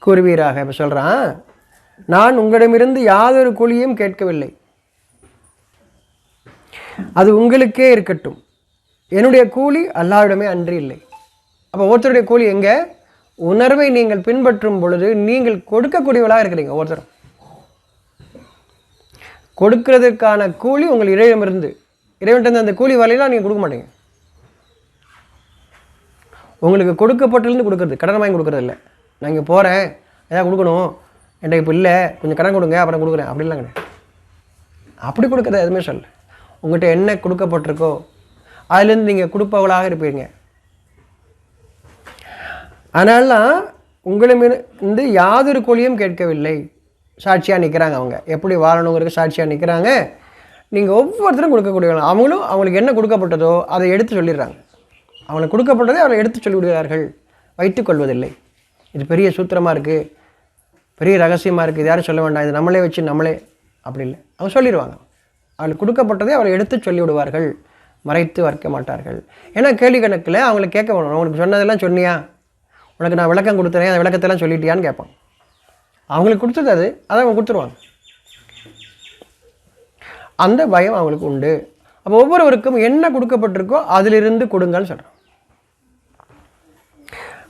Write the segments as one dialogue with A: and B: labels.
A: கூறுவீராக. இப்போ சொல்கிறான், நான் உங்களிடமிருந்து யாதொரு கூலியும் கேட்கவில்லை, அது உங்களுக்கே இருக்கட்டும், என்னுடைய கூலி அல்லாஹ்விடமே அன்றி இல்லை. அப்போ ஒருத்தருடைய கூலி எங்கே? உணர்வை நீங்கள் பின்பற்றும் பொழுது நீங்கள் கொடுக்கக்கூடியவளாக இருக்கிறீங்க. ஒருத்தரும் கொடுக்கிறதுக்கான கூலி உங்கள் இறைவனிடமிருந்து, இறைவன்கிட்ட அந்த கூலி வரலாம் நீங்கள் கொடுக்க மாட்டீங்க. உங்களுக்கு கொடுக்கப்பட்டிருந்து கொடுக்குறது, கடன் வாங்கி கொடுக்குறது இல்லை. நான் இங்கே போகிறேன், ஏதாவது கொடுக்கணும், என்கிட்ட இப்போ இல்லை, கொஞ்சம் கடன் கொடுங்க அப்புறம் கொடுக்குறேன், அப்படிலாம் கிடையாது. அப்படி கொடுக்குறது எதுவுமே சொல்ல. உங்கள்கிட்ட என்ன கொடுக்கப்பட்டிருக்கோ அதுலேருந்து நீங்கள் கொடுப்பவளாக இருப்பீங்க. அதனாலாம் உங்களிடமிருந்து யாதொரு கூலியும் கேட்கவில்லை. சாட்சியாக நிற்கிறாங்க. அவங்க எப்படி வாழணுங்கிறது சாட்சியாக நிற்கிறாங்க. நீங்கள் ஒவ்வொருத்தரும் கொடுக்கக்கூடியவங்க. அவங்களும் அவங்களுக்கு என்ன கொடுக்கப்பட்டதோ அதை எடுத்து சொல்லிடுறாங்க. அவங்களுக்கு கொடுக்கப்பட்டதை அவளை எடுத்து சொல்லிவிடுகிறார்கள், வைத்துக்கொள்வதில்லை. இது பெரிய சூத்திரமாக இருக்குது, பெரிய ரகசியமாக இருக்குது, இது யாரும் சொல்ல வேண்டாம், இது நம்மளே வச்சு நம்மளே அப்படி இல்லை. அவங்க சொல்லிடுவாங்க. அவளுக்கு கொடுக்கப்பட்டதை அவளை எடுத்து சொல்லிவிடுவார்கள், மறைத்து வைக்க மாட்டார்கள். ஏன்னா கேள்வி கணக்கில் அவங்களுக்கு கேட்க வேணும், அவங்களுக்கு சொன்னதெல்லாம் சொன்னியா, உனக்கு நான் விளக்கம் கொடுத்துறேன், அந்த விளக்கத்தெல்லாம் சொல்லிட்டியான்னு கேட்பான். அவங்களுக்கு கொடுத்தது அதை அவங்க கொடுத்துருவாங்க. அந்த பயம் அவங்களுக்கு உண்டு. அப்போ ஒவ்வொருவருக்கும் என்ன கொடுக்கப்பட்டிருக்கோ அதிலிருந்து கொடுங்கன்னு சொல்கிறேன்.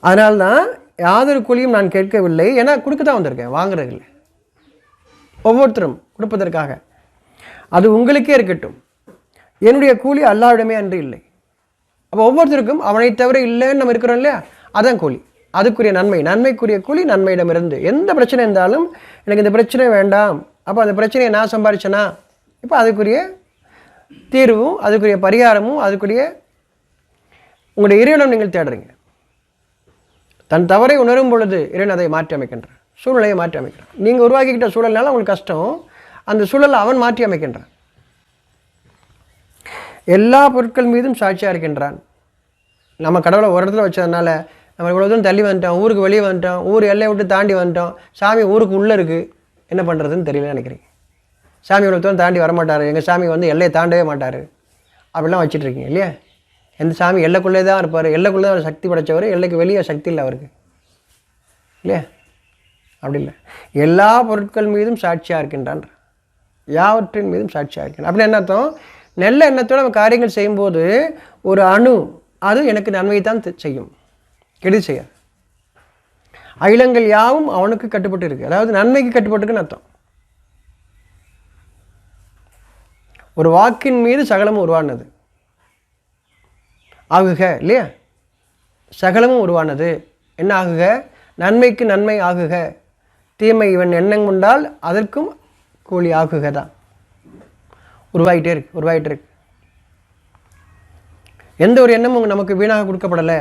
A: அதனால்தான் யாதொரு கூலியும் நான் கேட்கவில்லை, ஏன்னா கொடுக்க தான் வந்திருக்கேன், வாங்குறது இல்லை. ஒவ்வொருத்தரும் கொடுப்பதற்காக. அது உங்களுக்கே இருக்கட்டும், என்னுடைய கூலி அல்லாஹ்விடமே அன்று இல்லை. அப்போ ஒவ்வொருத்தருக்கும் அவனை தவிர இல்லைன்னு நம்ம இருக்கிறோம் இல்லையா, அதான் கூலி. அதுக்குரிய நன்மை, நன்மைக்குரிய கூலி நன்மையிடமிருந்து. எந்த பிரச்சனை இருந்தாலும் எனக்கு இந்த பிரச்சனை வேண்டாம், அப்போ அந்த பிரச்சனையை நான் சம்பாதிச்சேனா, இப்போ அதுக்குரிய தீர்வும் அதுக்குரிய பரிகாரமும் அதுக்குரிய உங்களுடைய இறைவனம் நீங்கள் தேடுறீங்க. தன் தவறை உணரும் பொழுது இறைவன் அதை மாற்றி அமைக்கின்றான், சூழ்நிலையை மாற்றி அமைக்கிறான். நீங்கள் உருவாக்கிக்கிட்ட சூழல்னால உங்களுக்கு கஷ்டம், அந்த சூழலை அவன் மாற்றி அமைக்கின்றான். எல்லா பொருட்கள் மீதும் சாட்சியாக இருக்கின்றான். நம்ம கடவுளை ஒரு இடத்துல வச்சதுனால நம்ம இவ்வளோ தூரம் தள்ளி வந்துட்டோம், ஊருக்கு வெளியே வந்துட்டோம், ஊர் எல்லையை விட்டு தாண்டி வந்துட்டோம், சாமி ஊருக்கு உள்ளே இருக்குது, என்ன பண்ணுறதுன்னு தெரியல நினைக்கிறீங்க. சாமி இவ்வளோ தூரம் தாண்டி வரமாட்டார், எங்கள் சாமி எல்லையை தாண்டவே மாட்டார், அப்படிலாம் வச்சுட்ருக்கீங்க இல்லையா. எந்த சாமி எல்லைக்குள்ளே தான் இருப்பார், எல்லைக்குள்ளே தான் அவர் சக்தி படைத்தவர், எல்லைக்கு வெளியே சக்தி இல்லை அவருக்கு இல்லையா. அப்படி இல்லை, எல்லா பொருட்கள் மீதும் சாட்சியாக இருக்கின்றான், யாவற்றின் மீதும் சாட்சியாக இருக்கின்றான். அப்படி என்ன அர்த்தம்? நல்ல எண்ணத்தோடு நம்ம காரியங்கள் செய்யும்போது ஒரு அணு அது எனக்கு நன்மையை தான் செய்யும், கெடுதி செய்யாது. அகிலங்கள் யாவும் அவனுக்கு கட்டுப்பட்டு இருக்குது, அதாவது நன்மைக்கு கட்டுப்பட்டுருக்குன்னு அர்த்தம். ஒரு வாக்கின் மீது சகலமும் உருவானது ஆகுக இல்லையா. சகலமும் உருவானது என்ன ஆகுக? நன்மைக்கு நன்மை ஆகுக, தீமை இவன் எண்ணம் கொண்டால் அதற்கும் கூலி ஆகுக தான். உருவாகிட்டே இருக்கு. எந்த ஒரு எண்ணமும் நமக்கு வீணாக கொடுக்கப்படலை,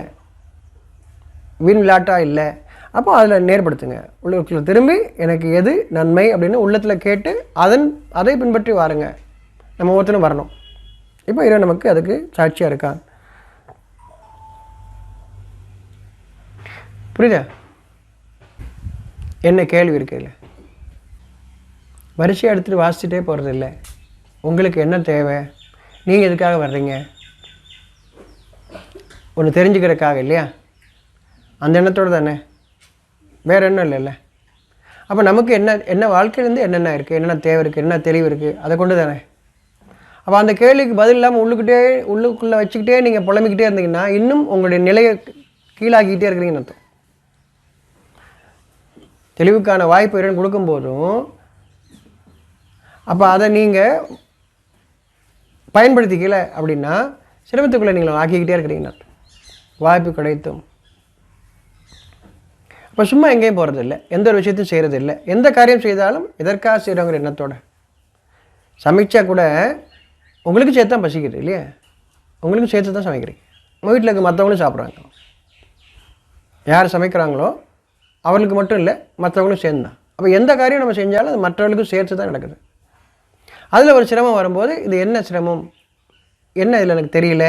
A: வீண் விளையாட்டாக இல்லை. அப்போ அதில் நேர்படுத்துங்க, உள்ளுக்குள்ள திரும்பி எனக்கு எது நன்மை அப்படின்னு உள்ளத்தில் கேட்டு அதை பின்பற்றி வாருங்க. நம்ம ஒவ்வொருத்தரும் வரணும். இப்போ இறைவன் நமக்கு அதுக்கு சாட்சியாக இருக்கான். புரியுதா? என்ன கேள்வி இருக்குல்ல, வரிசையாக எடுத்துகிட்டு வாசிச்சுட்டே போகிறது இல்லை. உங்களுக்கு என்ன தேவை, நீங்கள் எதுக்காக வர்றீங்க, ஒன்று தெரிஞ்சுக்கிறதுக்காக இல்லையா, அந்த எண்ணத்தோடு தானே, வேறு எண்ணம் இல்லைல்ல. அப்போ நமக்கு என்ன வாழ்க்கையிலேருந்து என்னென்ன இருக்குது, என்னென்ன தேவை இருக்குது, என்ன தெளிவு இருக்குது, அதை கொண்டு தானே. அப்போ அந்த கேள்விக்கு பதில் இல்லாமல் உள்ளுக்குள்ளே வச்சுக்கிட்டே நீங்கள் புலம்பிக்கிட்டே இருந்தீங்கன்னா இன்னும் உங்களுடைய நிலையை கீழாக்கிக்கிட்டே இருக்கிறீங்கன்னு அர்த்தம். தெளிவுக்கான வாய்ப்பு இறைவன் கொடுக்கும்போதும் அப்போ அதை நீங்கள் பயன்படுத்திக்கல அப்படின்னா சிரமத்துக்குள்ளே நீங்கள் ஆக்கிக்கிட்டே இருக்கிறீங்கன்னு அர்த்தம். வாய்ப்பு கிடைத்தும் அப்போ சும்மா எங்கேயும் போகிறது இல்லை, எந்த ஒரு விஷயத்தையும் செய்கிறது இல்லை. எந்த காரியம் செய்தாலும் எதற்காக செய்கிறோங்கிற எண்ணத்தோட சமைச்சா கூட உங்களுக்கு சேர்த்து தான் பசிக்குது இல்லையா, உங்களுக்கு சேர்த்து தான் சமைக்கிறீங்க. உங்கள் வீட்டில் இருக்க மற்றவங்களும் சாப்பிட்றாங்க. யார் சமைக்கிறாங்களோ அவர்களுக்கு மட்டும் இல்லை, மற்றவங்களும் சேர்ந்து தான். அப்போ எந்த காரியம் நம்ம செஞ்சாலும் அது மற்றவர்களுக்கும் சேர்த்து தான் நடக்குது. அதில் ஒரு சிரமம் வரும்போது இது என்ன சிரமம், என்ன இதில் எனக்கு தெரியல,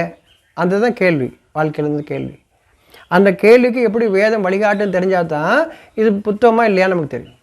A: அந்த தான் கேள்வி, வாழ்க்கையிலேருந்து கேள்வி. அந்த கேள்விக்கு எப்படி வேதம் வழிகாட்டுன்னு தெரிஞ்சால் தான் இது புத்தகமாக இல்லையான்னு நமக்கு தெரியும்.